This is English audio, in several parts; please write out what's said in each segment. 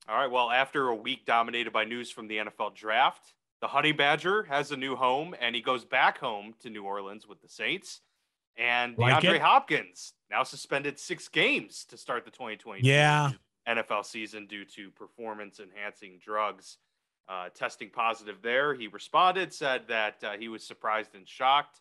All right. Well, after a week dominated by news from the NFL draft, the Honey Badger has a new home and he goes back home to New Orleans with the Saints. And Like DeAndre it? Hopkins now suspended 6 games to start the 2022 Yeah. NFL season due to performance enhancing drugs. Testing positive there. He responded, said that he was surprised and shocked.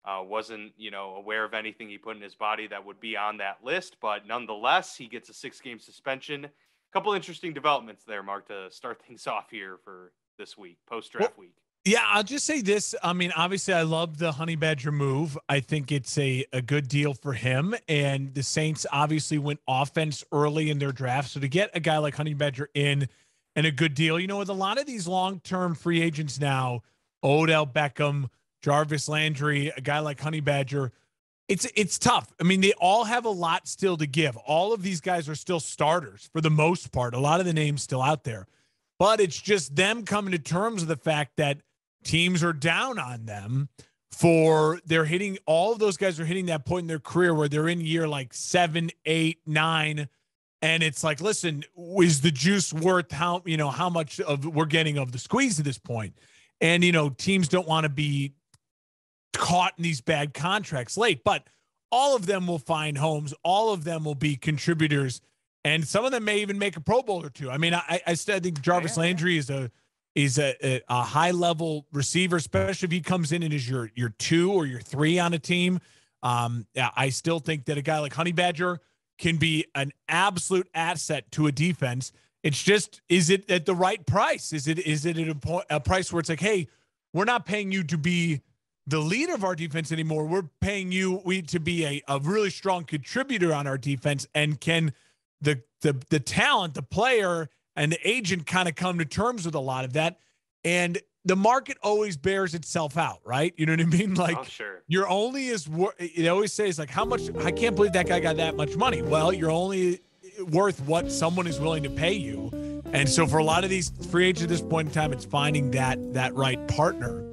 Wasn't, aware of anything he put in his body that would be on that list, but nonetheless, he gets a 6 game suspension. Couple interesting developments there, Mark, to start things off here for this week, post-draft week. Yeah, I'll just say this. I mean, obviously, I love the Honey Badger move. I think it's a good deal for him. And the Saints obviously went offense early in their draft. So to get a guy like Honey Badger in and a good deal, with a lot of these long-term free agents now, Odell Beckham, Jarvis Landry, a guy like Honey Badger, it's tough. I mean, they all have a lot still to give. All of these guys are still starters for the most part. A lot of the names still out there. But it's just them coming to terms with the fact that teams are down on them they're hitting, all of those guys are hitting that point in their career where they're in year like 7, 8, 9. And it's like, listen, is the juice worth how much of we're getting of the squeeze at this point? And, teams don't want to be caught in these bad contracts late, but all of them will find homes. All of them will be contributors. And some of them may even make a Pro Bowl or two. I mean, I still think Jarvis Landry is a high level receiver, especially if he comes in and is your 2 or your 3 on a team. I still think that a guy like Honey Badger can be an absolute asset to a defense. It's just, is it at the right price? Is it at a price where it's like, hey, we're not paying you to be the leader of our defense anymore. We're paying you to be a really strong contributor on our defense, and can the talent, the player, and the agent kind of come to terms with a lot of that. And the market always bears itself out, right? You know what I mean? Like, oh, sure. You're only as it always says, like, how much, I can't believe that guy got that much money. Well, you're only worth what someone is willing to pay you. And so for a lot of these free agents at this point in time, it's finding that right partner.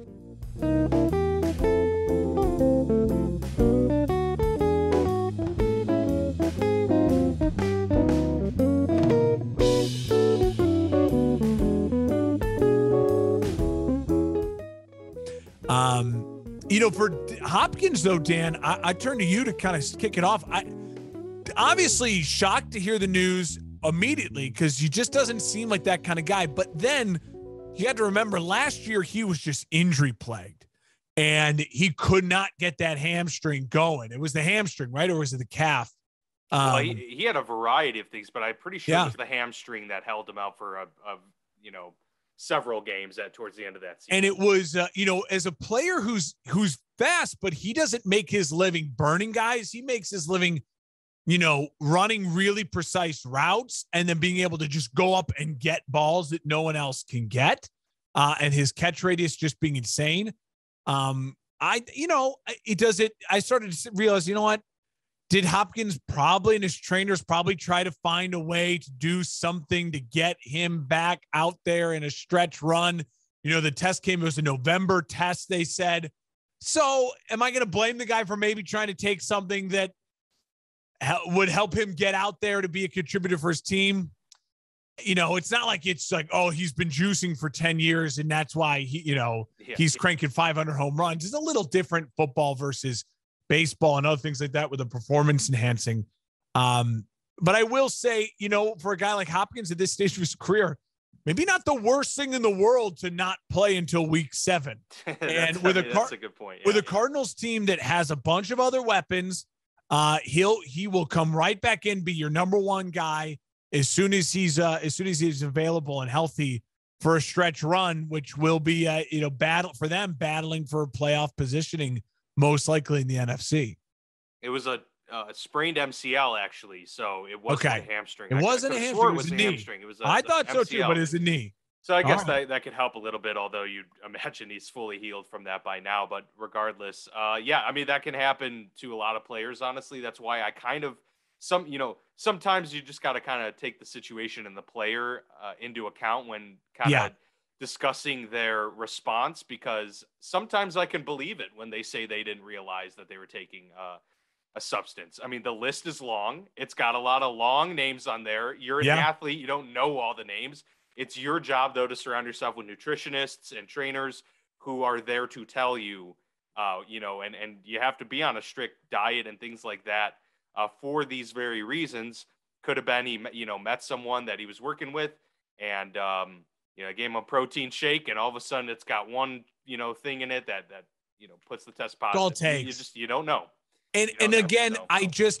For Hopkins, though, Dan, I turn to you to kind of kick it off. Obviously shocked to hear the news immediately, because he just doesn't seem like that kind of guy. But then you had to remember, last year he was just injury plagued, and he could not get that hamstring going. It was the hamstring, right? Or was it the calf? Well, he had a variety of things, but I'm pretty sure it was the hamstring that held him out for several games towards the end of that season. And it was, as a player who's fast, but he doesn't make his living burning guys. He makes his living, running really precise routes and then being able to just go up and get balls that no one else can get. And his catch radius just being insane. I started to realize, what? Did Hopkins probably, and his trainers probably, try to find a way to do something to get him back out there in a stretch run? The test came, it was a November test, they said. So am I going to blame the guy for maybe trying to take something that would help him get out there to be a contributor for his team? It's not like it's like, oh, he's been juicing for 10 years and that's why he's cranking 500 home runs. It's a little different football versus baseball and other things like that with the performance enhancing. But I will say, for a guy like Hopkins at this stage of his career, maybe not the worst thing in the world to not play until week 7. And that's a good point. Yeah. With a Cardinals team that has a bunch of other weapons, he will come right back in, be your number 1 guy as soon as he's available and healthy for a stretch run, which will be battling for playoff positioning, most likely in the NFC. It was a sprained MCL, actually, so it wasn't a hamstring. It wasn't a hamstring. It was a knee. Hamstring. It was I thought MCL. So too, but it's a knee. So I guess that could help a little bit, although you'd imagine he's fully healed from that by now. But regardless, that can happen to a lot of players, honestly. That's why I kind of sometimes you just got to kind of take the situation and the player into account when kind of discussing their response, because sometimes I can believe it when they say they didn't realize that they were taking a substance. I mean, the list is long. It's got a lot of long names on there. You're an Yeah. athlete. You don't know all the names. It's your job, though, to surround yourself with nutritionists and trainers who are there to tell you, and you have to be on a strict diet and things like that for these very reasons. Could have been he, met someone that he was working with and, gave him a protein shake, and all of a sudden it's got one, thing in it that puts the test It's all positive. takes. You don't know. And again,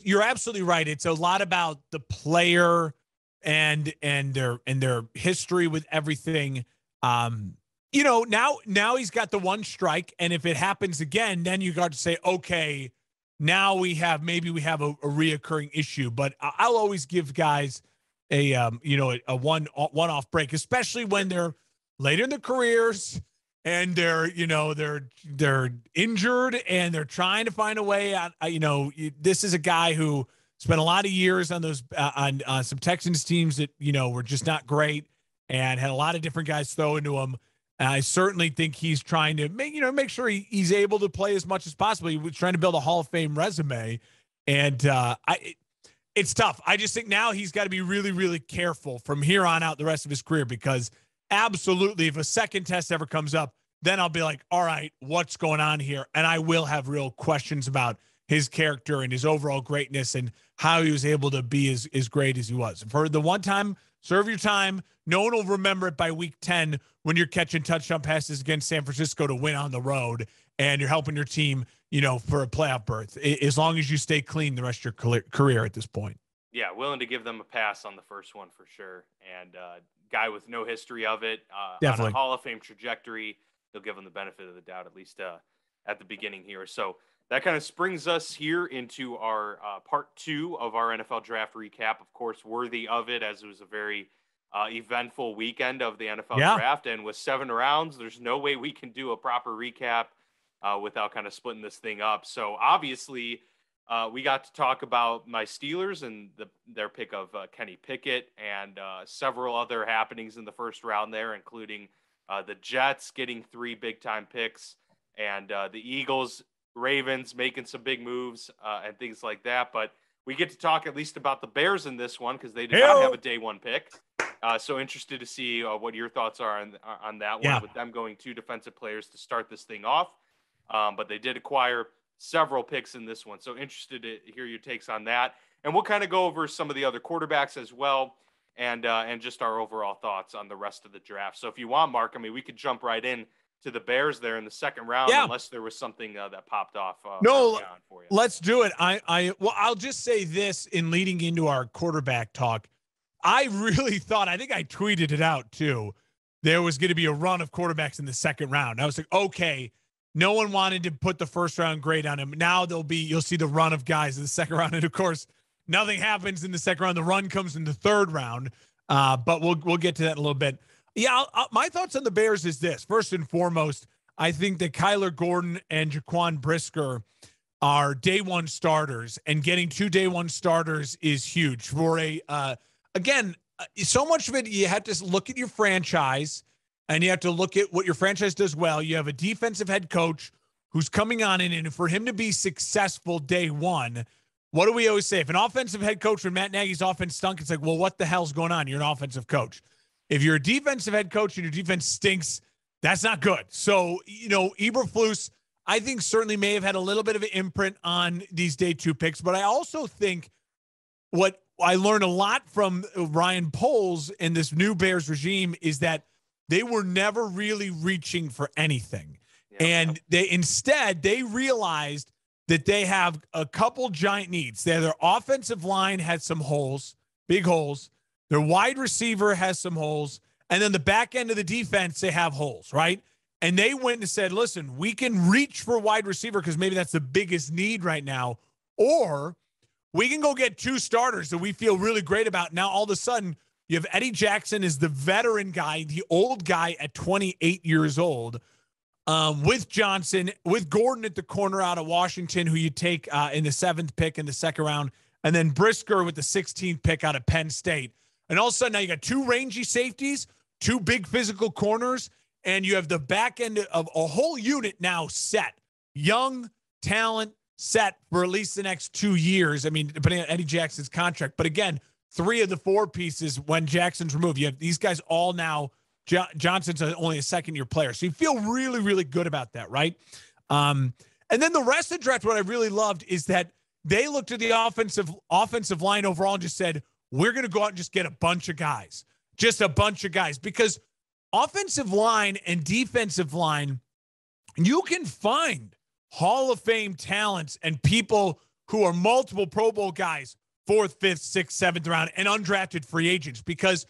you're absolutely right. It's a lot about the player and their history with everything. Now he's got the one strike, and if it happens again, then you got to say, okay, now we have a reoccurring issue. But I'll always give guys a one-off break, especially when they're later in their careers and they're injured and they're trying to find a way out. This is a guy who spent a lot of years on those on some Texans teams that were just not great and had a lot of different guys throw into him. And I certainly think he's trying to make sure he's able to play as much as possible. He was trying to build a Hall of Fame resume, and it's tough. I just think now he's got to be really, really careful from here on out the rest of his career, because absolutely, if a second test ever comes up, then I'll be like, all right, what's going on here? And I will have real questions about his character and his overall greatness and how he was able to be as great as he was. For the one time, serve your time. No one will remember it by week 10 when you're catching touchdown passes against San Francisco to win on the road and you're helping your team, for a playoff berth, as long as you stay clean the rest of your career at this point. Yeah, willing to give them a pass on the first one for sure. And guy with no history of it, Definitely. on a Hall of Fame trajectory, they'll give him the benefit of the doubt, at least at the beginning here. So that kind of springs us here into our part 2 of our NFL draft recap. Of course, worthy of it, as it was a very eventful weekend of the NFL draft. And with 7 rounds, there's no way we can do a proper recap without kind of splitting this thing up. So obviously, we got to talk about my Steelers and their pick of Kenny Pickett and several other happenings in the first round there, including the Jets getting 3 big-time picks and the Eagles, Ravens making some big moves and things like that. But we get to talk at least about the Bears in this one because they did not have a day 1 pick. So interested to see what your thoughts are on that one, with them going 2 defensive players to start this thing off. But they did acquire several picks in this one. So interested to hear your takes on that. And we'll kind of go over some of the other quarterbacks as well and just our overall thoughts on the rest of the draft. So if you want, Mark, we could jump right in to the Bears there in the second round, unless there was something that popped off. No, for you. Let's do it. I'll just say this in leading into our quarterback talk. I really thought, I think I tweeted it out too, there was going to be a run of quarterbacks in the second round. I was like, okay, no one wanted to put the first round grade on him. Now you'll see the run of guys in the second round. And of course, nothing happens in the second round. The run comes in the third round. But we'll get to that in a little bit. Yeah, my thoughts on the Bears is this. First and foremost, I think that Kyler Gordon and Jaquan Brisker are day 1 starters, and getting 2 day 1 starters is huge. For again, so much of it, you have to look at your franchise, and you have to look at what your franchise does well. You have a defensive head coach who's coming on in, and for him to be successful day 1, what do we always say? If an offensive head coach, when Matt Nagy's offense stunk, it's like, well, what the hell's going on? You're an offensive coach. If you're a defensive head coach and your defense stinks, that's not good. So, Eberflus, I think certainly may have had a little bit of an imprint on these day 2 picks, but I also think what I learned a lot from Ryan Poles in this new Bears regime is that they were never really reaching for anything. And they realized that they have a couple giant needs. Their offensive line had some holes, big holes. Their wide receiver has some holes. And then the back end of the defense, they have holes, right? And they went and said, listen, we can reach for wide receiver because maybe that's the biggest need right now. Or we can go get 2 starters that we feel really great about. Now, all of a sudden, you have Eddie Jackson as the veteran guy, the old guy at 28 years old, with Johnson, with Gordon at the corner out of Washington, who you take in the 7th pick in the second round, and then Brisker with the 16th pick out of Penn State. And all of a sudden, now you got 2 rangy safeties, 2 big physical corners, and you have the back end of a whole unit now set. Young, talent, set for at least the next 2 years. I mean, depending on Eddie Jackson's contract. But again, 3 of the 4 pieces when Jackson's removed, you have these guys all now. Johnson's only a second-year player. So you feel really, really good about that, right? And then the rest of the draft, what I really loved is that they looked at the offensive line overall and just said, we're going to go out and just get a bunch of guys. Just a bunch of guys. Because offensive line and defensive line, you can find Hall of Fame talents and people who are multiple Pro Bowl guys, 4th, 5th, 6th, 7th round, and undrafted free agents, because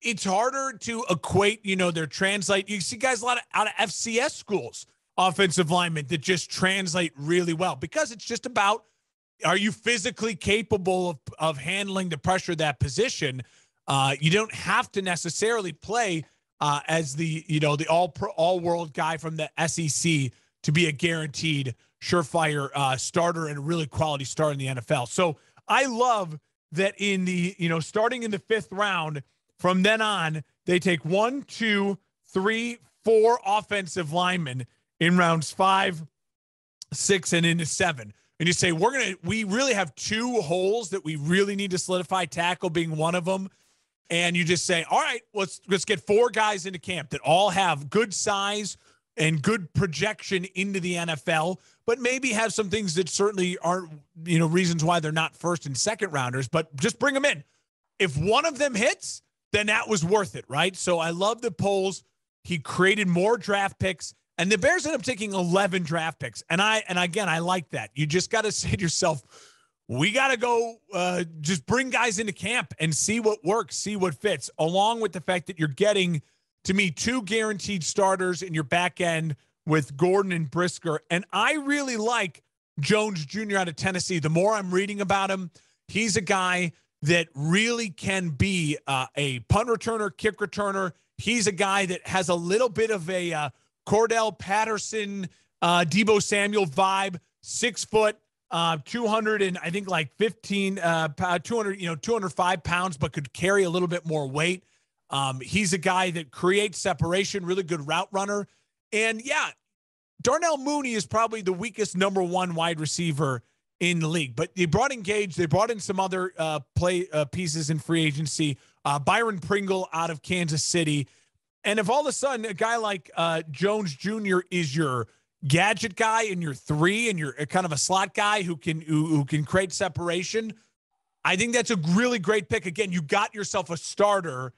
it's harder to equate, their translate. You see guys a lot out of FCS schools, offensive linemen that just translate really well, because it's just about, are you physically capable of handling the pressure of that position? You don't have to necessarily play as the all-world guy from the SEC to be a guaranteed surefire starter and a really quality starter in the NFL. So I love that in the, starting in the 5th round, from then on, they take 1, 2, 3, 4 offensive linemen in rounds 5, 6, and into 7. And you say, we really have 2 holes that we really need to solidify, tackle being one of them. And you just say, all right, let's get 4 guys into camp that all have good size and good projection into the NFL, but maybe have some things that certainly aren't, reasons why they're not 1st and 2nd rounders, but just bring them in. If one of them hits, then that was worth it, right? So I love the polls. He created more draft picks, and the Bears ended up taking 11 draft picks. And again, I like that. You just got to say to yourself, we got to go just bring guys into camp and see what works, see what fits, along with the fact that you're getting, to me, 2 guaranteed starters in your back end with Gordon and Brisker. And I really like Jones Jr. out of Tennessee. The more I'm reading about him, he's a guy that really can be a punt returner, kick returner. He's a guy that has a little bit of a Cordell Patterson, Deebo Samuel vibe, 6 foot, 200 and I think like 205 pounds, but could carry a little bit more weight. He's a guy that creates separation, really good route runner. And yeah, Darnell Mooney is probably the weakest number 1 wide receiver in the league, but they brought in Gage. They brought in some other pieces in free agency, Byron Pringle out of Kansas City. And if all of a sudden a guy like Jones Jr. is your gadget guy and your 3 and you're kind of a slot guy who can create separation, I think that's a really great pick. Again, you got yourself a starter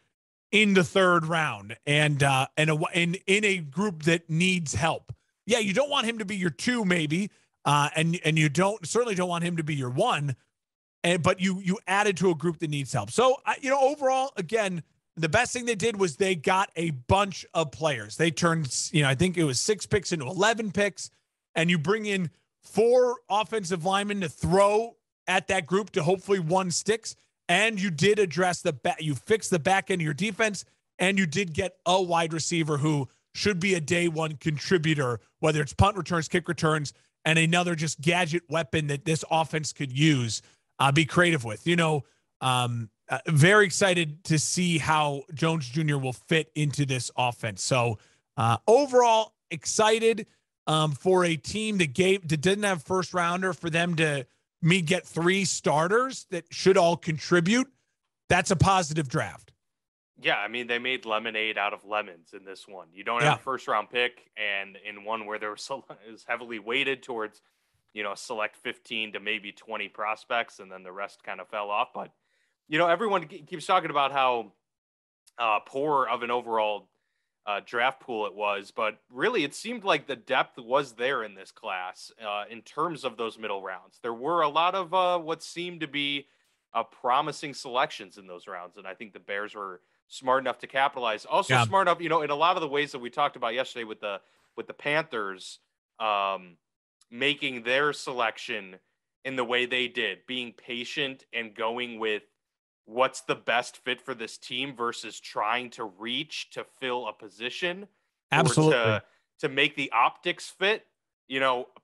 in the 3rd round and in a group that needs help. Yeah, you don't want him to be your 2 maybe, and you certainly don't want him to be your 1, but you added to a group that needs help. So overall, again, the best thing they did was they got a bunch of players. They turned, I think it was 6 picks into 11 picks, and you bring in 4 offensive linemen to throw at that group to hopefully 1 sticks. And you did address you fixed the back end of your defense, and you did get a wide receiver who should be a day 1 contributor, whether it's punt returns, kick returns, and another just gadget weapon that this offense could use, be creative with. Very excited to see how Jones Jr. will fit into this offense. So overall, excited for a team that didn't have 1st rounder, for them to get 3 starters that should all contribute. That's a positive draft. Yeah, I mean, they made lemonade out of lemons in this one. You don't have a 1st round pick, and in one where there was heavily weighted towards, select 15 to maybe 20 prospects, and then the rest kind of fell off. But everyone keeps talking about how poor of an overall draft pool it was, but really it seemed like the depth was there in this class in terms of those middle rounds. There were a lot of what seemed to be promising selections in those rounds, and I think the Bears were smart enough to capitalize. Also smart enough, in a lot of the ways that we talked about yesterday with the Panthers making their selection in the way they did, being patient and going with what's the best fit for this team versus trying to reach to fill a position. Absolutely. Or to make the optics fit.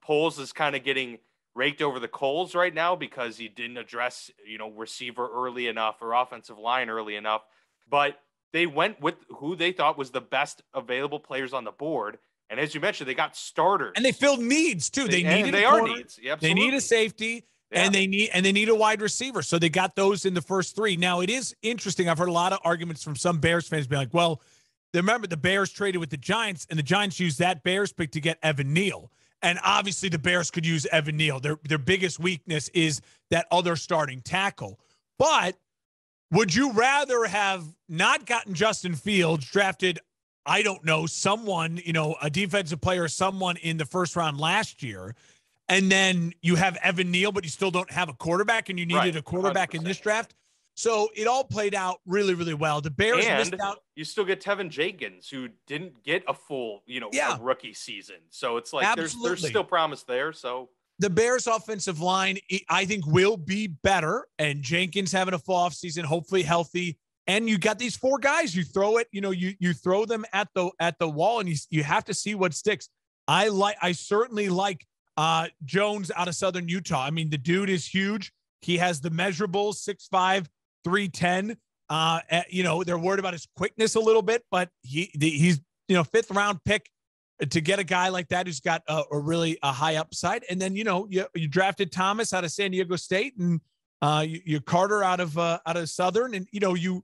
Poles is kind of getting raked over the coals right now because he didn't address, receiver early enough or offensive line early enough. But they went with who they thought was the best available players on the board, And as you mentioned, they got starters. And they filled needs too. They needed they a corner, are needs. Yeah, they need a safety, and they need a wide receiver. So they got those in the first three. Now it is interesting. I've heard a lot of arguments from some Bears fans being like, well, remember the Bears traded with the Giants, and the Giants used that Bears pick to get Evan Neal. And obviously the Bears could use Evan Neal. Their biggest weakness is that other starting tackle. But would you rather have not gotten Justin Fields, drafted, I don't know, someone, a defensive player, someone in the first round last year, and then you have Evan Neal, but you still don't have a quarterback, and you needed a quarterback 100%. In this draft? So it all played out really, really well. The Bears missed out. You still get Tevin Jenkins, who didn't get a full, a rookie season. So it's like there's still promise there. So the Bears offensive line, I think, will be better. And Jenkins having a full off season, hopefully healthy. And you got these four guys. You throw it, you throw them at the wall, and you have to see what sticks. I certainly like Jones out of Southern Utah. I mean, the dude is huge. He has the measurables, 6'5", 310. They're worried about his quickness a little bit, but he's fifth round pick to get a guy like that who's got a really high upside. And then you drafted Thomas out of San Diego State, and you Carter out of Southern, and you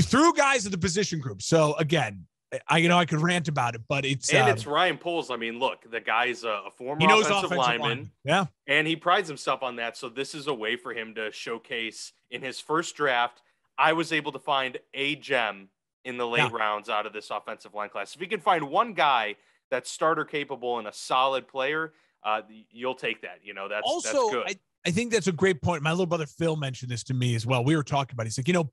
threw guys at the position group. So again, I could rant about it, but it's Ryan Poles. I mean, look, the guy's a former offensive lineman. Yeah. And he prides himself on that. So this is a way for him to showcase in his first draft. I was able to find a gem in the late rounds out of this offensive line class. If you can find one guy that's starter capable and a solid player, you'll take that. That's good. I think that's a great point. My little brother Phil mentioned this to me as well. We were talking about it. He's like,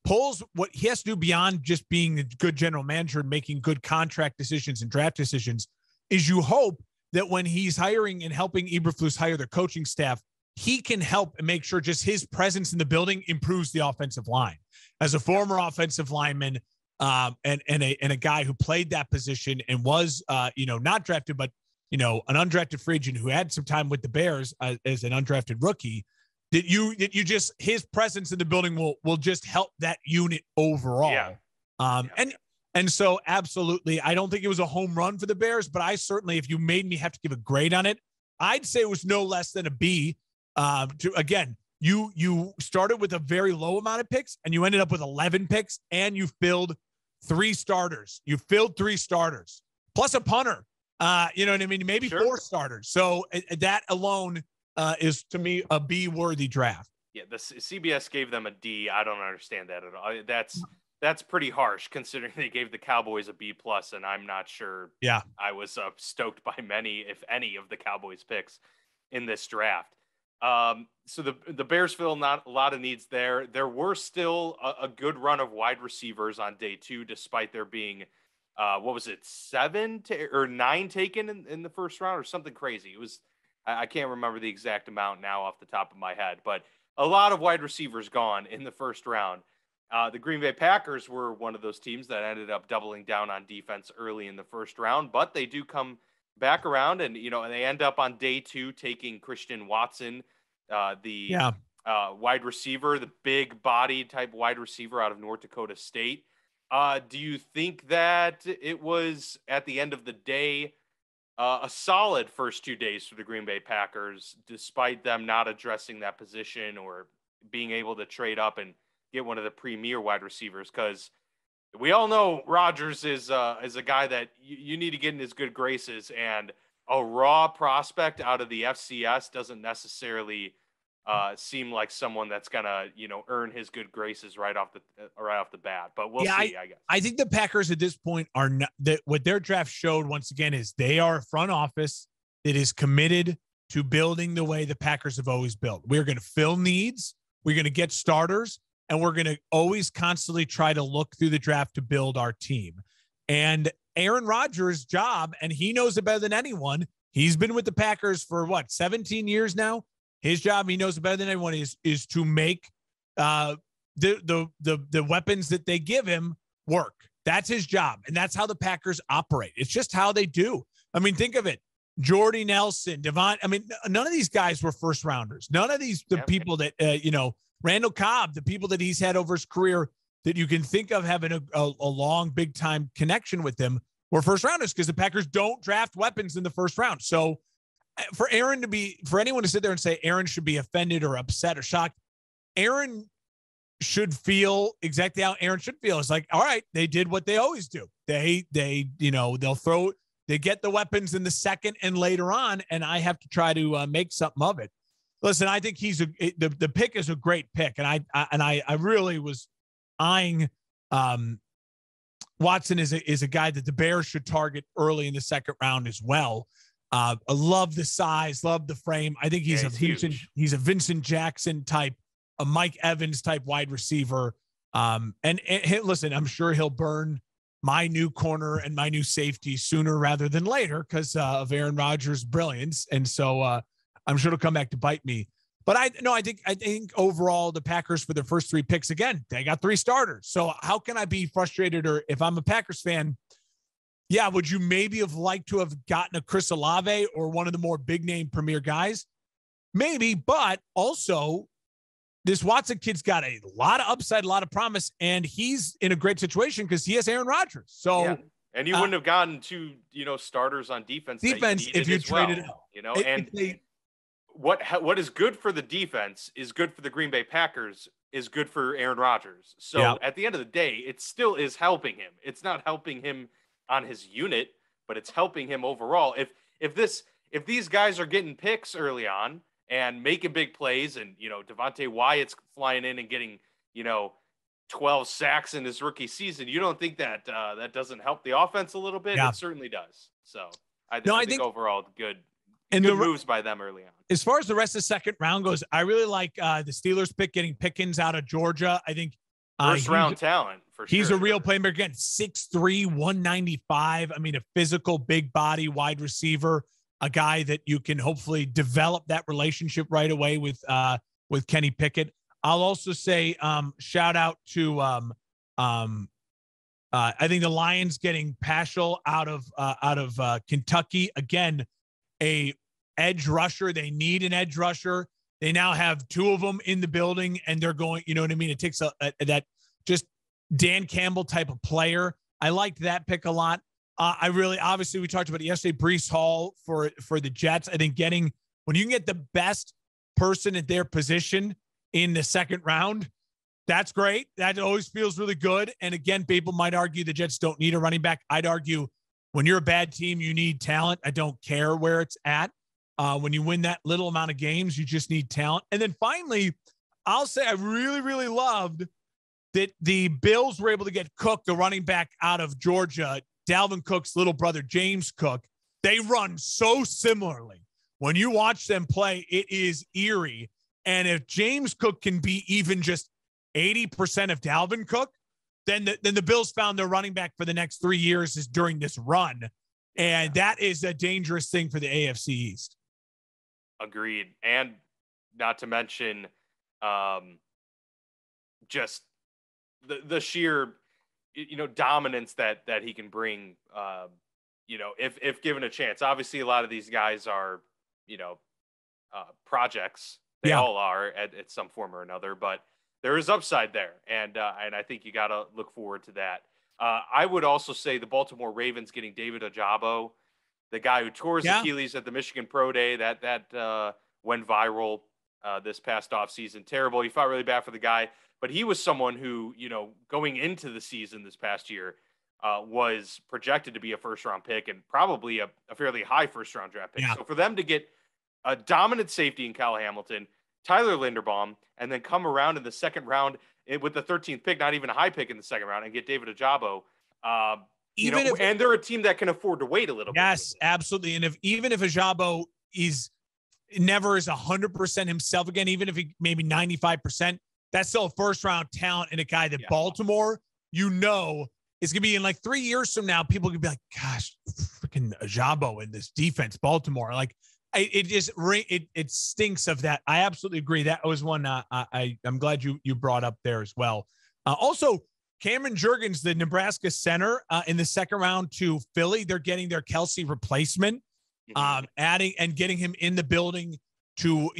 Poles, what he has to do beyond just being a good general manager and making good contract decisions and draft decisions is you hope that when he's hiring and helping Eberflus hire their coaching staff, he can help and make sure just his presence in the building improves the offensive line. As a former offensive lineman and a guy who played that position and was, not drafted, but, an undrafted free agent who had some time with the Bears as an undrafted rookie, that you just, his presence in the building will just help that unit overall. Yeah. And so absolutely, I don't think it was a home run for the Bears, but I certainly, if you made me have to give a grade on it, I'd say it was no less than a B. You started with a very low amount of picks, and you ended up with 11 picks, and you filled 3 starters. You filled 3 starters plus a punter. You know what I mean? Maybe 4 starters. So that alone is, to me, a B-worthy draft. Yeah, the CBS gave them a D. I don't understand that at all. That's pretty harsh considering they gave the Cowboys a B+, and I'm not sure. Yeah, I was stoked by many, if any, of the Cowboys picks in this draft. So the Bears fill not a lot of needs there. There were still a good run of wide receivers on day 2, despite there being, 7 or 9 taken in the first round or something crazy. It was, I can't remember the exact amount now off the top of my head, but a lot of wide receivers gone in the first round. The Green Bay Packers were one of those teams that ended up doubling down on defense early in the first round, but they do come back around and they end up on day 2 taking Christian Watson, wide receiver, the big body type wide receiver out of North Dakota State. Do you think that it was at the end of the day a solid first 2 days for the Green Bay Packers, despite them not addressing that position or being able to trade up and get one of the premier wide receivers? Because we all know Rodgers is a guy that you need to get in his good graces, and a raw prospect out of the FCS doesn't necessarily seem like someone that's gonna earn his good graces right off the bat. But we'll see. I guess. I think the Packers at this point are not, that what their draft showed once again is they are a front office that is committed to building the way the Packers have always built. We're going to fill needs. We're going to get starters. And we're going to always constantly try to look through the draft to build our team. And Aaron Rodgers' job, and he knows it better than anyone. He's been with the Packers for 17 years now. His job, he knows it better than anyone, is to make the weapons that they give him work. That's his job. And that's how the Packers operate. It's just how they do. I mean, think of it. Jordy Nelson, Devon. I mean, none of these guys were first rounders. None of these, people that, Randall Cobb, the people that he's had over his career that you can think of having a long, big time connection with him were first rounders because the Packers don't draft weapons in the first round. So for anyone to sit there and say Aaron should be offended or upset or shocked, Aaron should feel exactly how Aaron should feel. It's like, all right, they did what they always do. They get the weapons in the second and later on, and I have to try to make something of it. Listen, I think the pick is a great pick, and I really was eyeing Watson is a guy that the Bears should target early in the second round as well. I love the size, love the frame. I think he's a Vincent Jackson type, a Mike Evans type wide receiver. Listen, I'm sure he'll burn my new corner and my new safety sooner rather than later because of Aaron Rodgers' brilliance. And so I'm sure it'll come back to bite me. But I think overall the Packers for their first 3 picks, again, they got 3 starters. So how can I be frustrated? Or if I'm a Packers fan, yeah, would you maybe have liked to have gotten a Chris Olave or one of the more big name premier guys? Maybe, but also this Watson kid's got a lot of upside, a lot of promise, and he's in a great situation because he has Aaron Rodgers. So, yeah. And you wouldn't have gotten 2, starters on defense if you traded, what is good for the defense is good for the Green Bay Packers is good for Aaron Rodgers. So at the end of the day, it still is helping him. It's not helping him on his unit, but it's helping him overall. If these guys are getting picks early on and making big plays, and Devontae Wyatt's flying in and getting 12 sacks in his rookie season, you don't think that that doesn't help the offense a little bit? It certainly does. So I think overall good. And good moves by them early on. As far as the rest of the second round goes, I really like the Steelers pick getting Pickens out of Georgia. I think first round talent for sure. He's a real playmaker. Again, 6'3", 195. I mean, a physical, big body wide receiver, a guy that you can hopefully develop that relationship right away with Kenny Pickett. I'll also say shout out to I think the Lions getting Paschal out of Kentucky. Again, a edge rusher. They need an edge rusher. They now have 2 of them in the building, and they're going, you know what I mean? It takes that just Dan Campbell type of player. I liked that pick a lot. Obviously we talked about it yesterday, Breece Hall for the Jets. I think when you can get the best person at their position in the second round, that's great. That always feels really good. And again, people might argue the Jets don't need a running back. I'd argue when you're a bad team, you need talent. I don't care where it's at. When you win that little amount of games, you just need talent. And then finally, I'll say I really, really loved that the Bills were able to get Cook, the running back out of Georgia, Dalvin Cook's little brother, James Cook. They run so similarly. When you watch them play, it is eerie. And if James Cook can be even just 80% of Dalvin Cook, then the Bills found their running back for the next 3 years is during this run. And that is a dangerous thing for the AFC East. Agreed. And not to mention just the sheer, dominance that he can bring, if given a chance. Obviously, a lot of these guys are, projects. They all are at some form or another, but there is upside there, and I think you got to look forward to that. I would also say the Baltimore Ravens getting David Ojabo, the guy who tore his Achilles at the Michigan Pro Day, that went viral this past offseason. Terrible. He fought really bad for the guy, but he was someone who, going into the season this past year, was projected to be a first-round pick and probably a fairly high first-round draft pick. Yeah. So for them to get a dominant safety in Kyle Hamilton, Tyler Linderbaum, and then come around in the second round with the 13th pick, not even a high pick in the second round, and get David Ojabo. And they're a team that can afford to wait a little bit. Yes, absolutely. And even if Ojabo never is 100% himself again, even if he maybe 95%, that's still a first round talent and a guy that Baltimore, is going to be in like 3 years from now. People could be like, gosh, freaking Ojabo in this defense, Baltimore. Like, it stinks of that. I absolutely agree. That was one I'm glad you brought up there as well. Also, Cameron Jurgens, the Nebraska center, in the second round to Philly, they're getting their Kelsey replacement, adding and getting him in the building to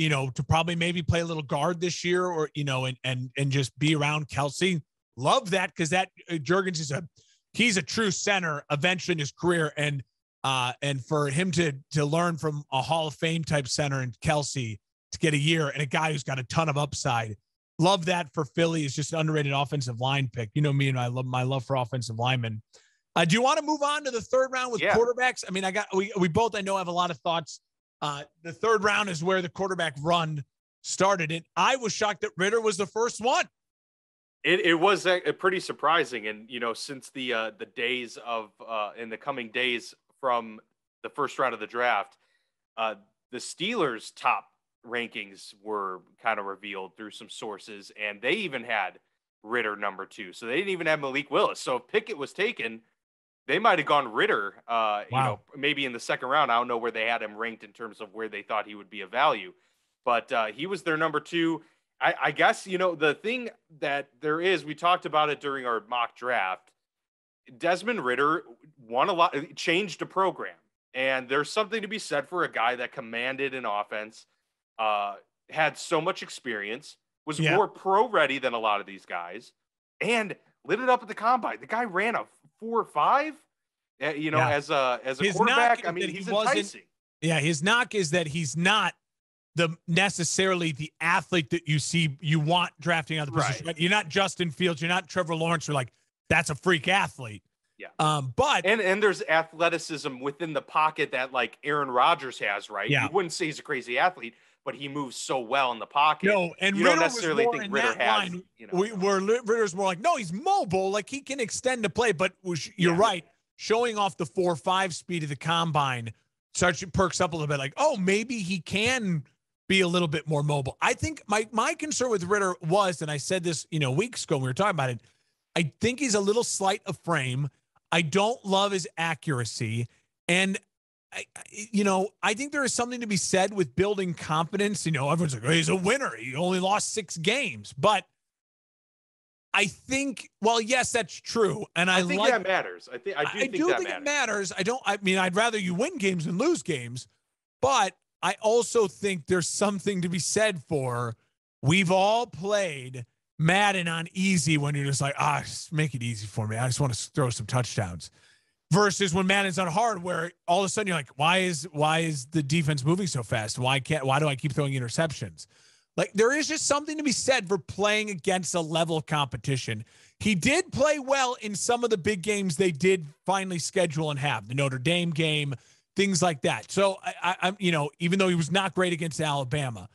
probably maybe play a little guard this year, or and just be around Kelsey. Love that, because that Jurgens is a he's a true center eventually in his career. And for him to learn from a Hall of Fame type center in Kelsey to get a year and a guy who's got a ton of upside. Love that for Philly. Is just an underrated offensive line pick. You know me, and I love my love for offensive linemen. Do you want to move on to the third round with quarterbacks? I mean, we both, I know, have a lot of thoughts. The third round is where the quarterback run started. And I was shocked that Ritter was the first one. It was pretty surprising. And, since the days of in the coming days from the first round of the draft, the Steelers' top rankings were kind of revealed through some sources, and they even had Ritter number 2. So they didn't even have Malik Willis. So if Pickett was taken, they might have gone Ritter, maybe in the second round. I don't know where they had him ranked in terms of where they thought he would be of value, but he was their number 2. I guess, the thing that there is, we talked about it during our mock draft. Desmond Ritter won a lot, changed the program. And there's something to be said for a guy that commanded an offense, had so much experience, was more pro ready than a lot of these guys, and lit it up at the combine. The guy ran a 4.5, as a quarterback. I mean, he's enticing. Yeah, his knock is that he's not necessarily the athlete that you want drafting out of the position. Right? You're not Justin Fields. You're not Trevor Lawrence. You're like, that's a freak athlete. Yeah. But there's athleticism within the pocket that like Aaron Rodgers has, right? Yeah. You wouldn't say he's a crazy athlete, but he moves so well in the pocket. No, and you Ritter don't necessarily was more think in Ritter that has. Line, where Ritter's more like, no, he's mobile, like he can extend the play. But you're right, showing off the 4.5 speed of the combine perks up a little bit. Like, oh, maybe he can be a little bit more mobile. I think my concern with Ritter was, and I said this, weeks ago when we were talking about it, I think he's a little slight of frame. I don't love his accuracy. And, I think there is something to be said with building confidence. Everyone's like, oh, he's a winner. He only lost 6 games. But I think, well, yes, that's true. And I think like, that matters. I do think it matters. I'd rather you win games than lose games. But I also think there's something to be said for, we've all played Madden on easy when you're just like, just make it easy for me. I just want to throw some touchdowns. Versus when Madden's on hard, where all of a sudden you're like, why is the defense moving so fast? Why do I keep throwing interceptions? Like, there is just something to be said for playing against a level of competition. He did play well in some of the big games they did finally schedule and have, the Notre Dame game, things like that. So I'm even though he was not great against Alabama,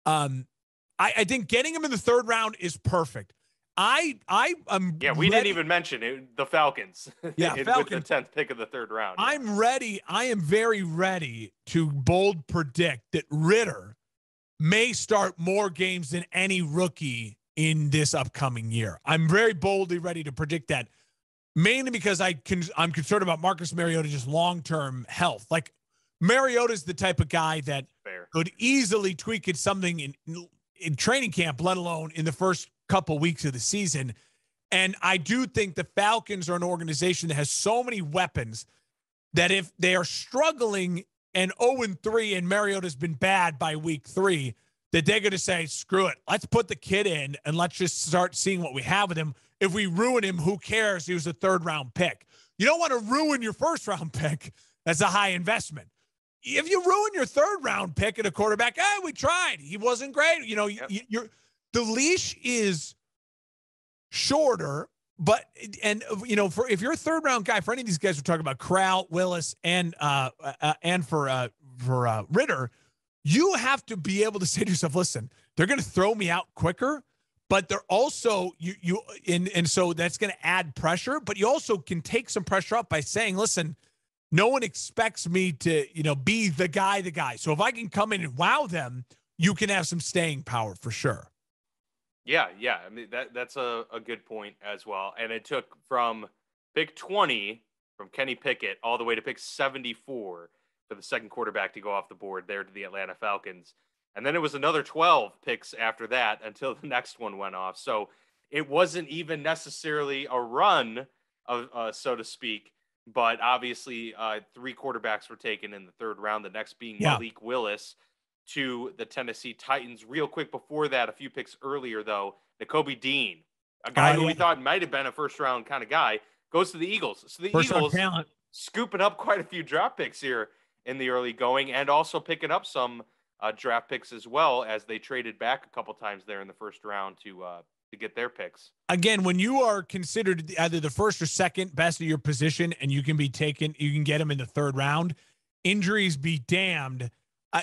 I think getting him in the third round is perfect. We didn't even mention it, the Falcons. Falcons. With the 10th pick of the third round. I'm ready. I am very ready to bold predict that Ritter may start more games than any rookie in this upcoming year. I'm very boldly ready to predict that, mainly because I'm concerned about Marcus Mariota's just long-term health. Like, Mariota's the type of guy that could easily tweak at something in training camp, let alone in the first couple weeks of the season. And I do think the Falcons are an organization that has so many weapons that if they are struggling and 0-3 and Mariota's been bad by week 3, that they're going to say, screw it, let's put the kid in and let's just start seeing what we have with him. If we ruin him, who cares? He was a third-round pick. You don't want to ruin your first-round pick. That's a high investment. If you ruin your third-round pick at a quarterback, we tried. He wasn't great. The leash is shorter, but if you're a third-round guy, for any of these guys we're talking about, Corral, Willis, and for Ritter, you have to be able to say to yourself, listen, they're going to throw me out quicker, but they're also so that's going to add pressure, but you also can take some pressure up by saying, listen, no one expects me to, be the guy. So if I can come in and wow them, you can have some staying power for sure. Yeah. I mean, that's a good point as well. And it took from pick 20 from Kenny Pickett all the way to pick 74 for the second quarterback to go off the board there to the Atlanta Falcons. And then it was another 12 picks after that until the next one went off. So it wasn't even necessarily a run, so to speak. But obviously, 3 quarterbacks were taken in the third round, the next being Malik Willis to the Tennessee Titans. Real quick before that, a few picks earlier, though, Nakobe Dean, a guy who we thought might have been a first-round kind of guy, goes to the Eagles. So the First round Eagles talent. scooping up quite a few draft picks here in the early going, and also picking up some draft picks as well, as they traded back a couple times there in the first round to get their picks. Again, when you are considered either the first or second best of your position, and you can get them in the third round, injuries be damned.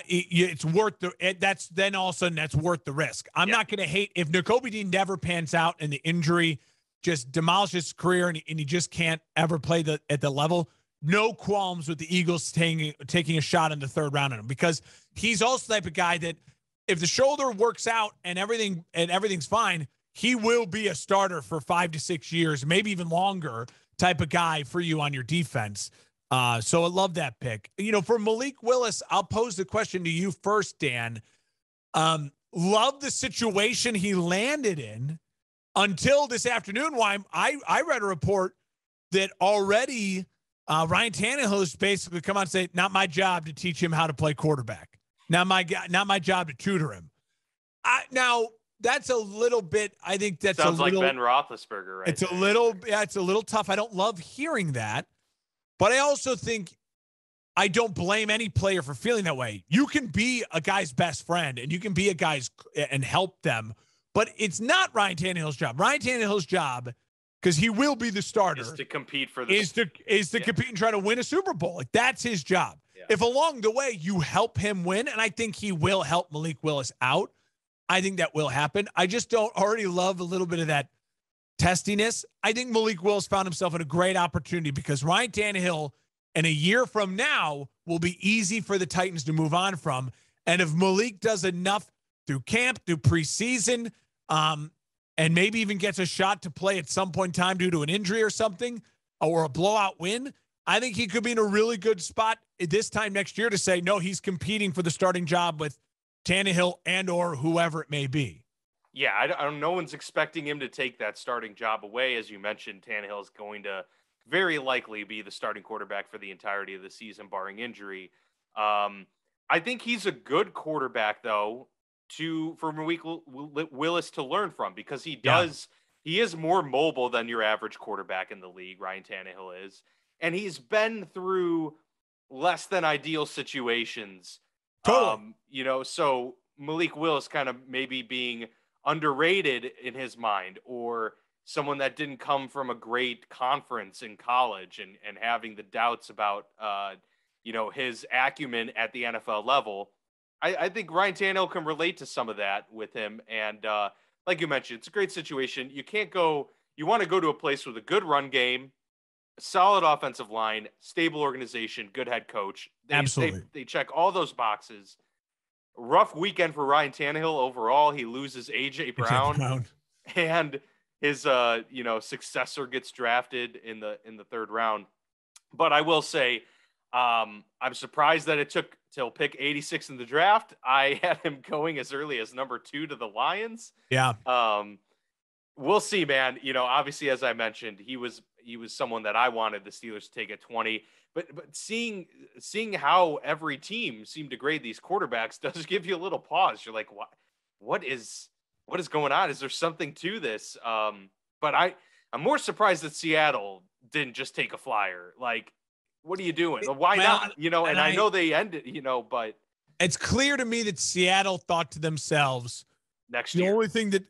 It's worth that's all of a sudden that's worth the risk. I'm not going to hate if Nakobe Dean never pans out and the injury just demolishes his career and he just can't ever play at the level. No qualms with the Eagles taking a shot in the third round on him, because he's also the type of guy that if the shoulder works out and everything's fine, he will be a starter for 5 to 6 years, maybe even longer type of guy for you on your defense. So I love that pick. For Malik Willis, I'll pose the question to you first, Dan. Love the situation he landed in until this afternoon. Why I read a report that already Ryan Tannehill has basically come out and say, not my job to teach him how to play quarterback. Not my job to tutor him. Now that's a little bit. I think that's sounds like Ben Roethlisberger, right? It's a little tough. I don't love hearing that, but I also think I don't blame any player for feeling that way. You can be a guy's best friend and you can be a guy's and help them, but it's not Ryan Tannehill's job. Ryan Tannehill's job, because he will be the starter, is to compete for the is to compete and try to win a Super Bowl. Like, that's his job. Yeah. If along the way you help him win, and I think he will help Malik Willis out, I think that will happen. I just don't already love a little bit of that testiness. I think Malik Willis found himself in a great opportunity, because Ryan Tannehill in a year from now will be easy for the Titans to move on from. And if Malik does enough through camp, through preseason, and maybe even gets a shot to play at some point in time due to an injury or something, or a blowout win, I think he could be in a really good spot this time next year to say, no, he's competing for the starting job with Tannehill and or whoever it may be. Yeah, I don't. No one's expecting him to take that starting job away. As you mentioned, Tannehill is going to very likely be the starting quarterback for the entirety of the season, barring injury. I think he's a good quarterback, though, for Malik Willis to learn from, because he is more mobile than your average quarterback in the league. Ryan Tannehill is, and he's been through less than ideal situations. Totally. So Malik Willis kind of maybe being underrated in his mind, or someone that didn't come from a great conference in college and having the doubts about, his acumen at the NFL level. I think Ryan Tannehill can relate to some of that with him. And like you mentioned, it's a great situation. You want to go to a place with a good run game, solid offensive line, stable organization, good head coach. Absolutely. They check all those boxes. Rough weekend for Ryan Tannehill overall. He loses A.J. Brown. And his successor gets drafted in the third round. But I will say, I'm surprised that it took till pick 86 in the draft. I had him going as early as number 2 to the Lions. Yeah. We'll see, man. Obviously, as I mentioned, he was someone that I wanted the Steelers to take at 20. But seeing how every team seemed to grade these quarterbacks does give you a little pause. You're like, what is going on? Is there something to this? But I'm more surprised that Seattle didn't just take a flyer. Like, what are you doing? Why not? And I know they ended, but it's clear to me that Seattle thought to themselves, next year, the only thing that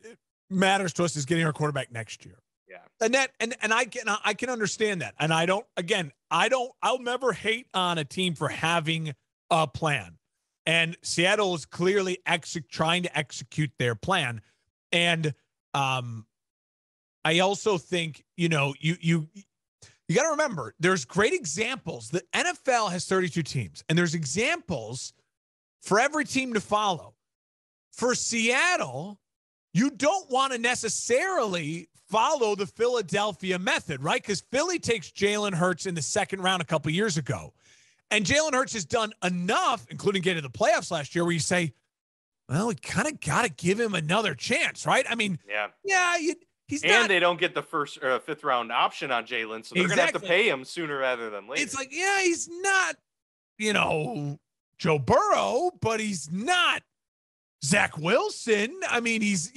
matters to us is getting our quarterback next year. Yeah. And I can understand that. And I'll never hate on a team for having a plan. And Seattle is clearly trying to execute their plan. And I also think, you got to remember, there's great examples. The NFL has 32 teams, and there's examples for every team to follow. For Seattle, you don't want to necessarily follow the Philadelphia method, right? Because Philly takes Jalen Hurts in the second round a couple years ago. And Jalen Hurts has done enough, including getting to the playoffs last year, where you say, well, we kind of got to give him another chance, right? I mean, he's not. And they don't get the first or fifth round option on Jalen, so they're going to have to pay him sooner rather than later. It's like, he's not, Joe Burrow, but he's not Zach Wilson. I mean, he's,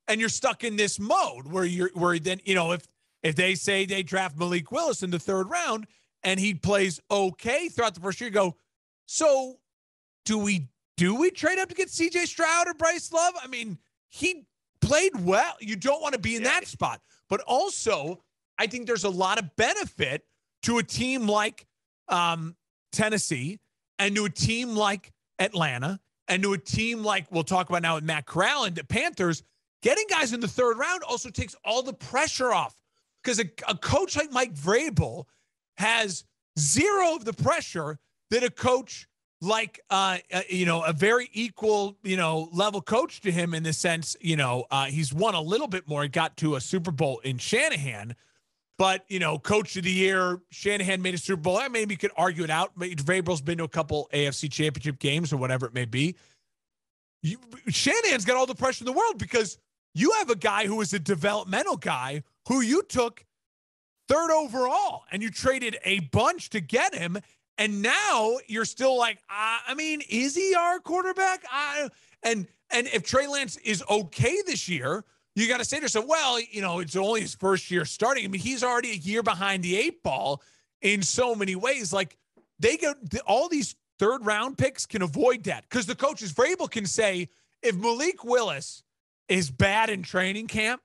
and you're stuck in this mode where then, if If they say they draft Malik Willis in the 3rd round and he plays okay throughout the first year, go, so do we trade up to get CJ Stroud or Bryce Love? I mean, he played well. You don't want to be in that spot. But also, I think there's a lot of benefit to a team like Tennessee and to a team like Atlanta and to a team like we'll talk about now with Matt Corral and the Panthers. Getting guys in the 3rd round also takes all the pressure off because a coach like Mike Vrabel has zero of the pressure that a coach like, a very equal, level coach to him in the sense, he's won a little bit more. He got to a Super Bowl in Shanahan, but, coach of the year, Shanahan made a Super Bowl. Maybe you could argue it out. Vrabel's been to a couple AFC championship games or whatever it may be. Shanahan's got all the pressure in the world because you have a guy who is a developmental guy who you took 3rd overall and you traded a bunch to get him. And now you're still like, is he our quarterback? And if Trey Lance is okay this year, you got to say to yourself, well, it's only his first year starting. I mean, he's already a year behind the 8 ball in so many ways. Like all these 3rd round picks can avoid that because the coaches, Vrabel can say, if Malik Willis is bad in training camp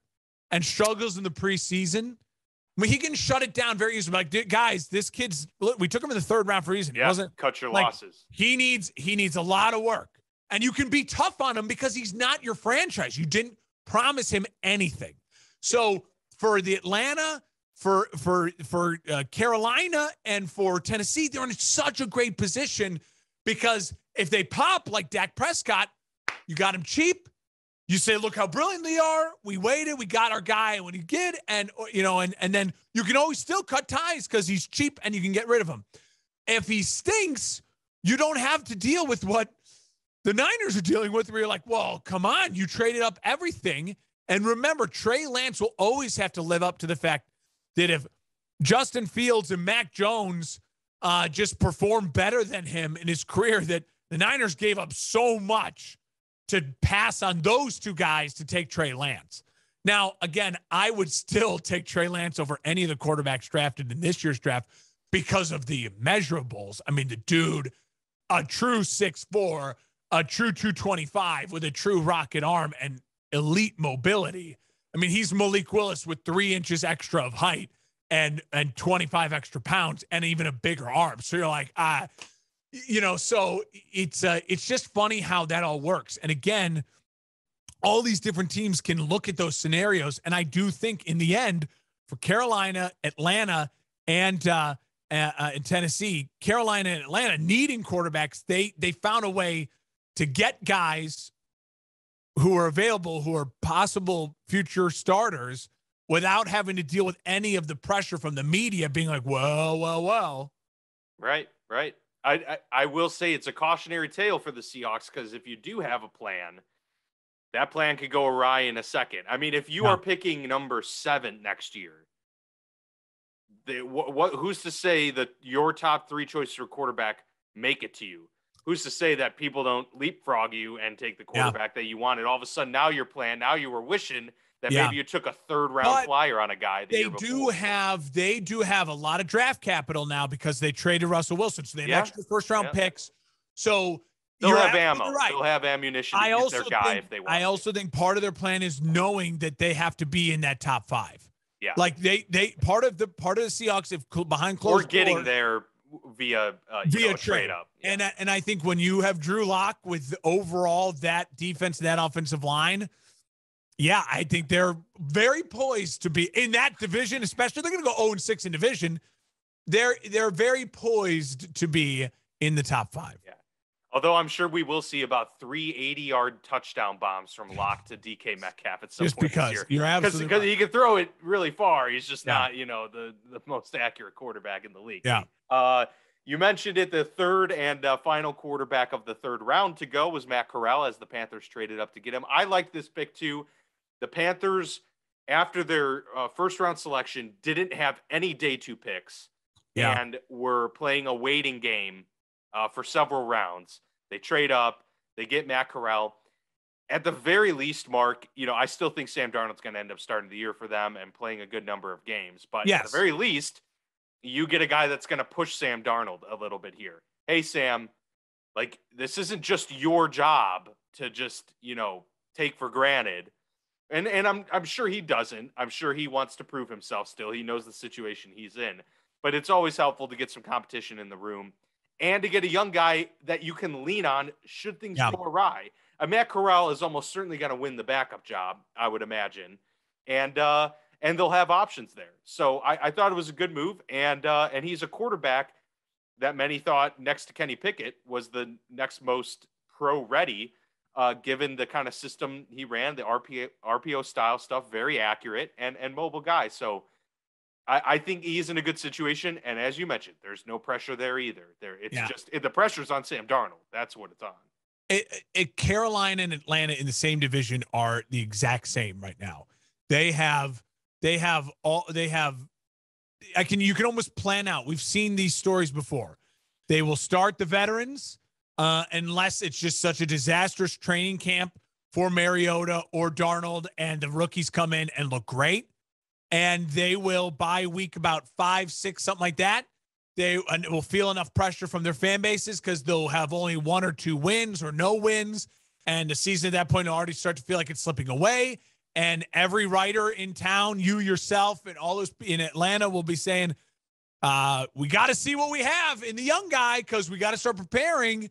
and struggles in the preseason, I mean, he can shut it down very easily. Like, guys, this kid's we took him in the 3rd round for a reason. Yeah, cut your losses. He needs a lot of work. And you can be tough on him because he's not your franchise. You didn't promise him anything. So for the Atlanta, for Carolina, and for Tennessee, they're in such a great position because if they pop like Dak Prescott, you got him cheap. You say, look how brilliant they are. We waited. We got our guy when he did. And then you can always still cut ties because he's cheap and you can get rid of him. If he stinks, you don't have to deal with what the Niners are dealing with where you're like, well, come on. You traded up everything. And remember, Trey Lance will always have to live up to the fact that if Justin Fields and Mac Jones just perform better than him in his career, that the Niners gave up so much to pass on those 2 guys to take Trey Lance. Now, again, I would still take Trey Lance over any of the quarterbacks drafted in this year's draft because of the measurables. I mean, the dude, a true 6'4", a true 225 with a true rocket arm and elite mobility. I mean, he's Malik Willis with 3 inches extra of height and 25 extra pounds and even a bigger arm. So you're like, so it's just funny how that all works. And again, all these different teams can look at those scenarios. And I do think in the end for Carolina, Atlanta, and Tennessee, Carolina and Atlanta needing quarterbacks, they found a way to get guys who are available, who are possible future starters without having to deal with any of the pressure from the media being like, well. Right. I will say it's a cautionary tale for the Seahawks because if you do have a plan, that plan could go awry in a second. I mean, if you are picking number 7 next year, who's to say that your top 3 choices for quarterback make it to you? Who's to say that people don't leapfrog you and take the quarterback that you wanted? All of a sudden, now your plan, now you were wishing that maybe you took a 3rd round flyer on a guy. They do have a lot of draft capital now because they traded Russell Wilson. So they have extra 1st round picks. So they'll have ammo. Right. They'll have ammunition to get their guy if they want. I also think part of their plan is knowing that they have to be in that top 5. Yeah. Like they part of the Seahawks if behind closed or getting there via trade up. Yeah. And I think when you have Drew Lock with overall that defense, that offensive line, I think they're very poised to be in that division, especially they're going to go 0-6 in division. They're very poised to be in the top 5. Yeah. Although I'm sure we will see about 3 80-yard touchdown bombs from Locke to DK Metcalf at some point this year. You're absolutely because he can throw it really far. He's just not, the most accurate quarterback in the league. Yeah. You mentioned it. The 3rd and final quarterback of the 3rd round to go was Matt Corral as the Panthers traded up to get him. I like this pick too. The Panthers, after their 1st round selection, didn't have any day 2 picks and were playing a waiting game for several rounds. They trade up, they get Matt Corral. at the very least, Mark, I still think Sam Darnold's going to end up starting the year for them and playing a good number of games. But at the Yes. very least, you get a guy that's going to push Sam Darnold a little bit here. Hey, Sam, like, this isn't just your job to just, take for granted. And I'm sure he doesn't. I'm sure he wants to prove himself still. He knows the situation he's in. But it's always helpful to get some competition in the room and to get a young guy that you can lean on should things go awry. Matt Corral is almost certainly going to win the backup job, I would imagine. And they'll have options there. So I thought it was a good move. And he's a quarterback that many thought, next to Kenny Pickett, was the next most pro-ready, given the kind of system he ran, the RPO style stuff, very accurate and mobile guy. So I think he's in a good situation. And as you mentioned, there's no pressure there either. The pressure's on Sam Darnold. That's what it's on. Carolina and Atlanta in the same division are the exact same right now. You can almost plan out. We've seen these stories before. They will start the veterans unless it's just such a disastrous training camp for Mariota or Darnold and the rookies come in and look great. And they will, by week about 5, 6, something like that, they will feel enough pressure from their fan bases because they'll have only 1 or 2 wins or no wins. And the season at that point will already start to feel like it's slipping away. And every writer in town, you yourself and all those in Atlanta will be saying, we got to see what we have in the young guy because we got to start preparing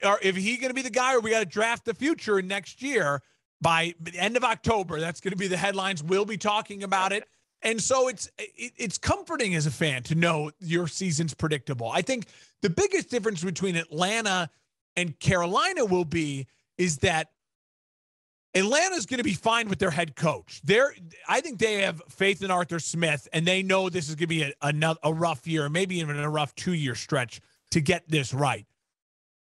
or if he's going to be the guy or we got to draft the future next year. By the end of October, that's going to be the headlines. We'll be talking about it. And so it's comforting as a fan to know your season's predictable. I think the biggest difference between Atlanta and Carolina is that Atlanta's going to be fine with their head coach. I think they have faith in Arthur Smith, and they know this is going to be a rough year, maybe even a rough 2-year stretch to get this right.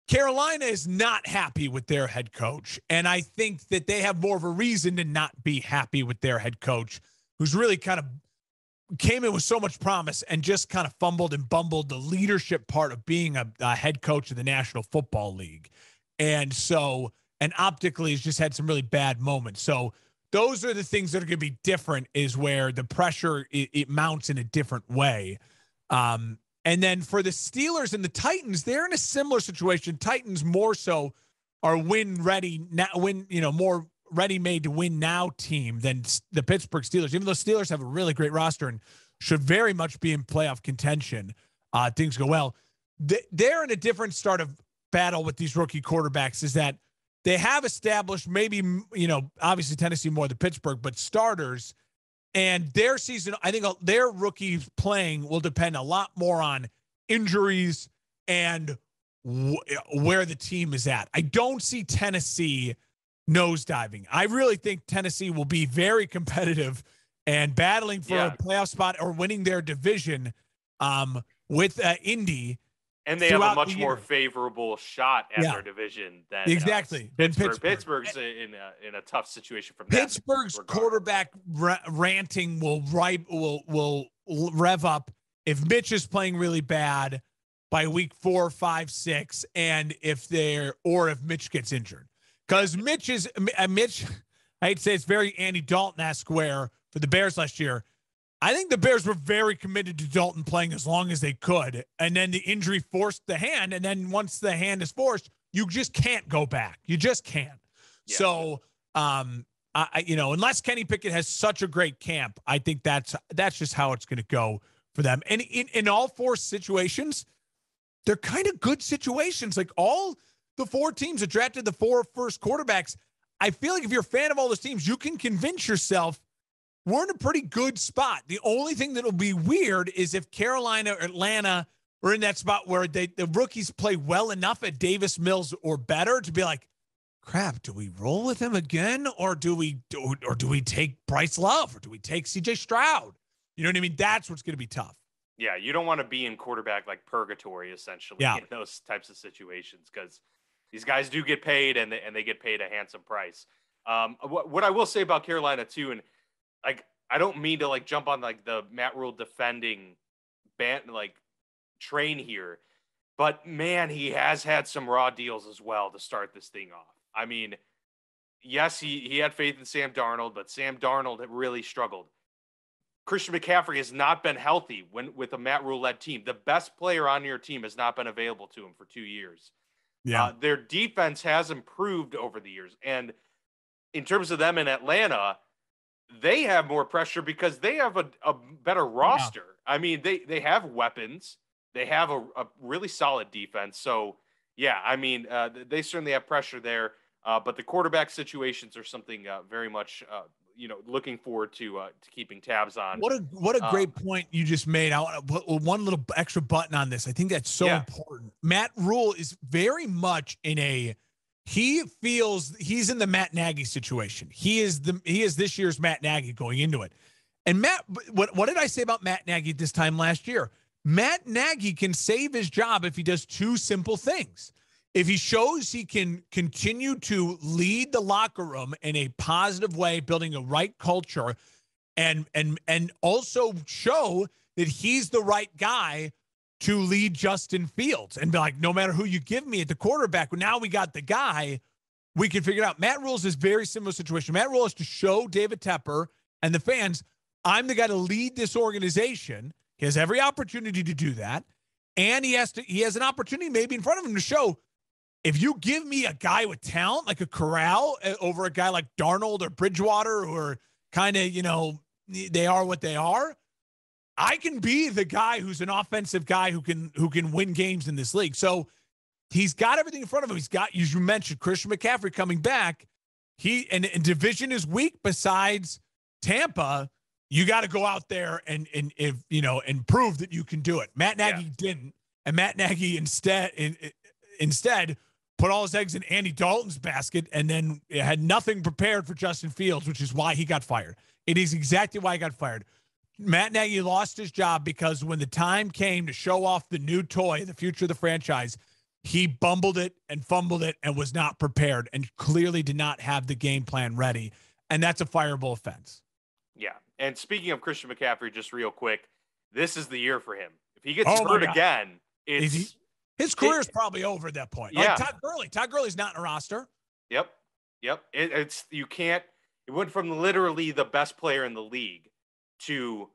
Carolina is not happy with their head coach, and I think that they have more of a reason to not be happy with their head coach, who's really kind of came in with so much promise and just kind of fumbled and bumbled the leadership part of being a head coach of the National Football League. And optically has just had some really bad moments. So those are the things that are going to be different is where the pressure, it mounts in a different way. And then for the Steelers and the Titans, they're in a similar situation. Titans more so are more ready-made to win now team than the Pittsburgh Steelers. Even though Steelers have a really great roster and should very much be in playoff contention, things go well. They're in a different start of battle with these rookie quarterbacks is that they have established maybe, obviously Tennessee more than Pittsburgh, but starters. And their season, I think their rookies playing will depend a lot more on injuries and where the team is at. I don't see Tennessee nosediving. I really think Tennessee will be very competitive and battling for a playoff spot or winning their division with Indy. And they have a much more favorable shot at their division than Pittsburgh. Pittsburgh's in a tough situation from Pittsburgh's quarterback ranting will rev up if Mitch is playing really bad by week 4, 5, 6, and if Mitch gets injured. Because Mitch, I hate to say it's very Andy Dalton-esque where for the Bears last year, I think the Bears were very committed to Dalton playing as long as they could. And then the injury forced the hand. And then once the hand is forced, you just can't go back. You just can't. Yeah. So, unless Kenny Pickett has such a great camp, I think that's just how it's going to go for them. And in all 4 situations, they're kind of good situations. Like all the 4 teams that drafted the 4 first quarterbacks, I feel like if you're a fan of all those teams, you can convince yourself we're in a pretty good spot. The only thing that'll be weird is if Carolina or Atlanta are in that spot where the rookies play well enough at Davis Mills or better to be like, crap, do we roll with him again? Or do we take Bryce Love? Or do we take CJ Stroud? You know what I mean? That's what's going to be tough. Yeah, you don't want to be in quarterback like purgatory, essentially, in those types of situations because these guys do get paid and they get paid a handsome price. What I will say about Carolina, too, and I don't mean to jump on the Matt Rule defending train here, but man, he has had some raw deals as well to start this thing off. I mean, yes, he had faith in Sam Darnold, but Sam Darnold had really struggled. Christian McCaffrey has not been healthy with a Matt Rule-led team. The best player on your team has not been available to him for 2 years. Yeah. Their defense has improved over the years. And in terms of them in Atlanta, they have more pressure because they have a better roster. Yeah. I mean, they have weapons. They have a really solid defense. So, yeah, I mean, they certainly have pressure there. But the quarterback situations are something very much looking forward to keeping tabs on. What a great point you just made. I want to put one little extra button on this. I think that's so important. Matt Rule is very much he feels he's in the Matt Nagy situation. He is this year's Matt Nagy going into it. And what did I say about Matt Nagy this time last year? Matt Nagy can save his job if he does two simple things. If he shows he can continue to lead the locker room in a positive way, building a right culture, and also show that he's the right guy to lead Justin Fields and be like, no matter who you give me at the quarterback, now we got the guy, we can figure it out. Matt Rule's is very similar situation. Matt Rule has to show David Tepper and the fans, I'm the guy to lead this organization. He has every opportunity to do that. And he has an opportunity maybe in front of him to show, if you give me a guy with talent like a Corral over a guy like Darnold or Bridgewater, who are kind of, they are what they are, I can be the guy who's an offensive guy who can win games in this league. So he's got everything in front of him. He's got, as you mentioned, Christian McCaffrey coming back. And division is weak besides Tampa. You got to go out there and prove that you can do it. Matt Nagy didn't, and Matt Nagy instead put all his eggs in Andy Dalton's basket and then had nothing prepared for Justin Fields, which is why he got fired. It is exactly why he got fired. Matt Nagy lost his job because when the time came to show off the new toy, the future of the franchise, he bumbled it and fumbled it and was not prepared and clearly did not have the game plan ready. And that's a fireable offense. Yeah. And speaking of Christian McCaffrey, just real quick, this is the year for him. If he gets hurt again, his career is probably over at that point. Yeah. Like Todd Gurley's not in a roster. Yep. It went from literally the best player in the league to,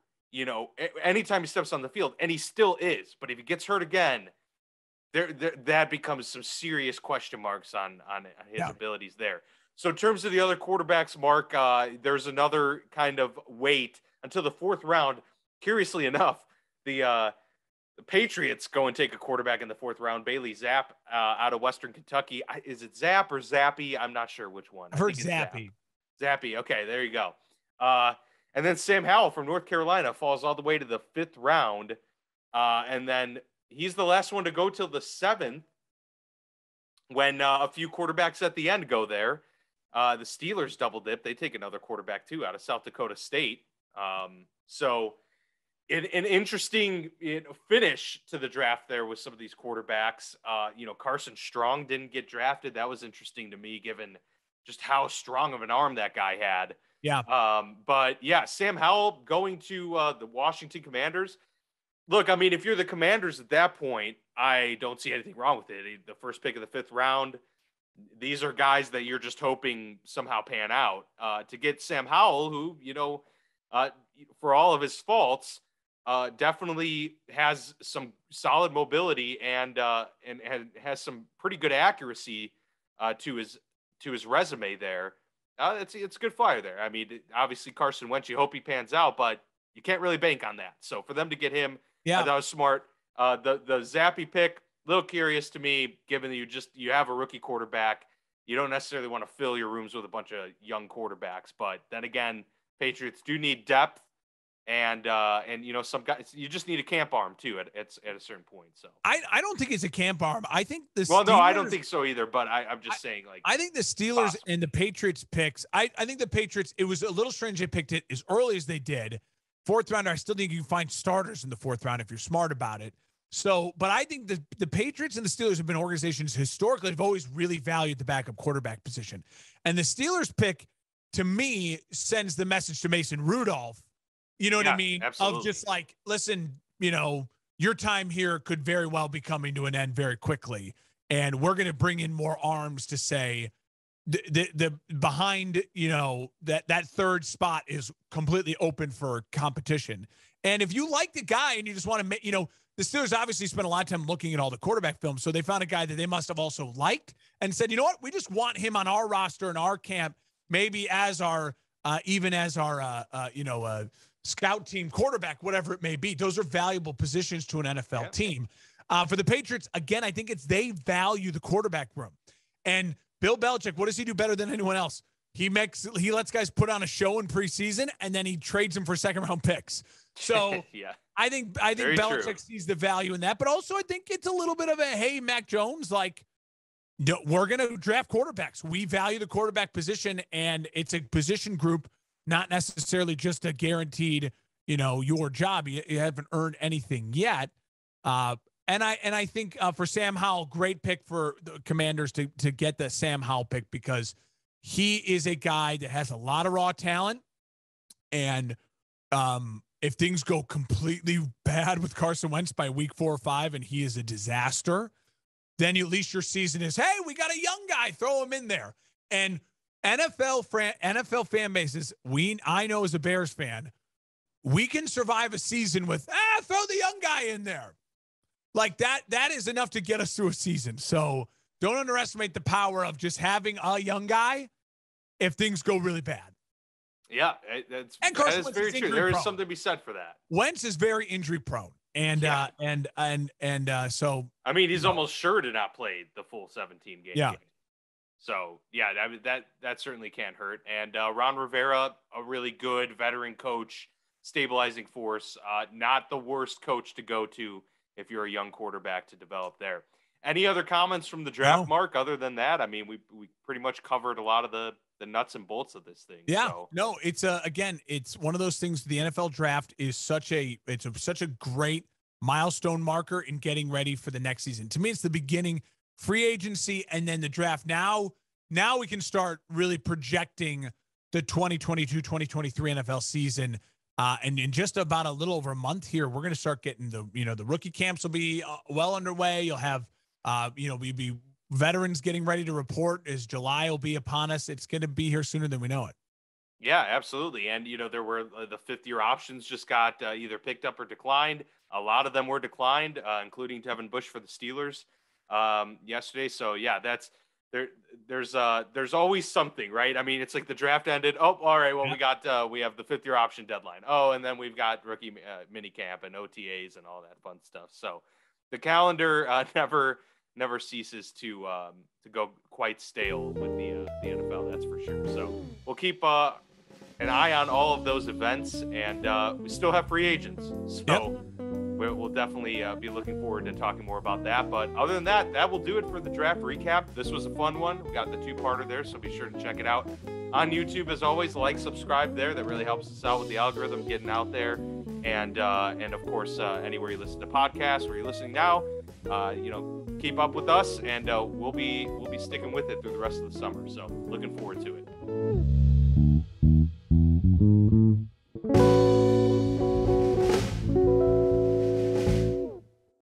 anytime he steps on the field, and he still is. But if he gets hurt again, that becomes some serious question marks on his abilities there. So in terms of the other quarterbacks, Mark, there's another kind of wait until the fourth round. Curiously enough, the Patriots go and take a quarterback in the fourth round, Bailey Zapp out of Western Kentucky. Is it Zapp or Zappy? I'm not sure which one. I've heard Zappy. Zappy. Okay, there you go. And then Sam Howell from North Carolina falls all the way to the fifth round. And then he's the last one to go till the seventh when a few quarterbacks at the end go there. The Steelers double dip. They take another quarterback too out of South Dakota State. So an interesting finish to the draft there with some of these quarterbacks. Carson Strong didn't get drafted. That was interesting to me, given just how strong of an arm that guy had. Yeah. But yeah, Sam Howell going to the Washington Commanders. Look, I mean, if you're the Commanders at that point, I don't see anything wrong with it. The first pick of the fifth round, these are guys that you're just hoping somehow pan out. To get Sam Howell, who, for all of his faults, definitely has some solid mobility and has some pretty good accuracy to his resume there. It's a good flyer there. I mean, obviously Carson Wentz, you hope he pans out, but you can't really bank on that. So for them to get him, that was smart. The Zappy pick, a little curious to me, given that you have a rookie quarterback. You don't necessarily want to fill your rooms with a bunch of young quarterbacks, but then again, Patriots do need depth. And some guys, you just need a camp arm too at a certain point. So I don't think it's a camp arm. I think the Steelers, no, I don't think so either. But I'm just saying, like, I think the Steelers and the Patriots picks. I think the Patriots. It was a little strange they picked it as early as they did. Fourth rounder. I still think you can find starters in the fourth round if you're smart about it. So, but I think the Patriots and the Steelers have been organizations historically have always really valued the backup quarterback position, and the Steelers pick to me sends the message to Mason Rudolph. You know what I mean? Absolutely. Of just like, listen, your time here could very well be coming to an end very quickly. And we're going to bring in more arms to say, the behind, that third spot is completely open for competition. And if you like the guy and you just want to make, the Steelers obviously spent a lot of time looking at all the quarterback films. So they found a guy that they must have also liked and said, you know what, we just want him on our roster in our camp, maybe as our, even as our, scout team quarterback, whatever it may be. Those are valuable positions to an NFL team. For the Patriots, again, I think they value the quarterback room. And Bill Belichick, what does he do better than anyone else? He lets guys put on a show in preseason, and then he trades them for second-round picks. So I think Very Belichick true. Sees the value in that, but also I think it's a little bit of a, hey, Mac Jones, like, we're going to draft quarterbacks. We value the quarterback position, and it's a position group, not necessarily just a guaranteed, your job. You haven't earned anything yet. And I think for Sam Howell, great pick for the Commanders to get the Sam Howell pick, because he is a guy that has a lot of raw talent. And if things go completely bad with Carson Wentz by week 4 or 5 and he is a disaster, then at least your season is, hey, we got a young guy, throw him in there. And NFL fan bases, I know as a Bears fan, we can survive a season with, throw the young guy in there. Like that is enough to get us through a season. So don't underestimate the power of just having a young guy if things go really bad. Yeah, that is very true. There is something to be said for that. Wentz is very injury prone. And so I mean, he's almost sure to not play the full 17 game. Yeah. So yeah, that certainly can't hurt. And Ron Rivera, a really good veteran coach, stabilizing force, not the worst coach to go to if you're a young quarterback to develop there. Any other comments from the draft, Mark, other than that? I mean, we pretty much covered a lot of the nuts and bolts of this thing. Yeah, so. No, it's again, it's one of those things. The NFL draft is such a great milestone marker in getting ready for the next season. To me, it's the beginning, free agency, and then the draft. Now we can start really projecting the 2022-2023 NFL season. And in just about a little over a month here, we're going to start getting the rookie camps will be well underway. You'll have, we'll be veterans getting ready to report as July will be upon us. It's going to be here sooner than we know it. Yeah, absolutely. And, there were the 5th-year options just got either picked up or declined. A lot of them were declined, including Devin Bush for the Steelers yesterday. So, yeah, there's always something, right? I mean, it's like the draft ended. Oh, all right. Well, we have the 5th-year option deadline. Oh, and then we've got rookie mini camp and OTAs and all that fun stuff. So the calendar never ceases to go quite stale with the NFL. That's for sure. So we'll keep an eye on all of those events, and we still have free agents. So. Yep. We'll definitely be looking forward to talking more about that. But other than that, that will do it for the draft recap. This was a fun one. We got the 2-parter there, so be sure to check it out on YouTube. As always, subscribe there. That really helps us out with the algorithm getting out there. And of course, anywhere you listen to podcasts, where you're listening now, keep up with us, and we'll be sticking with it through the rest of the summer. So looking forward to it.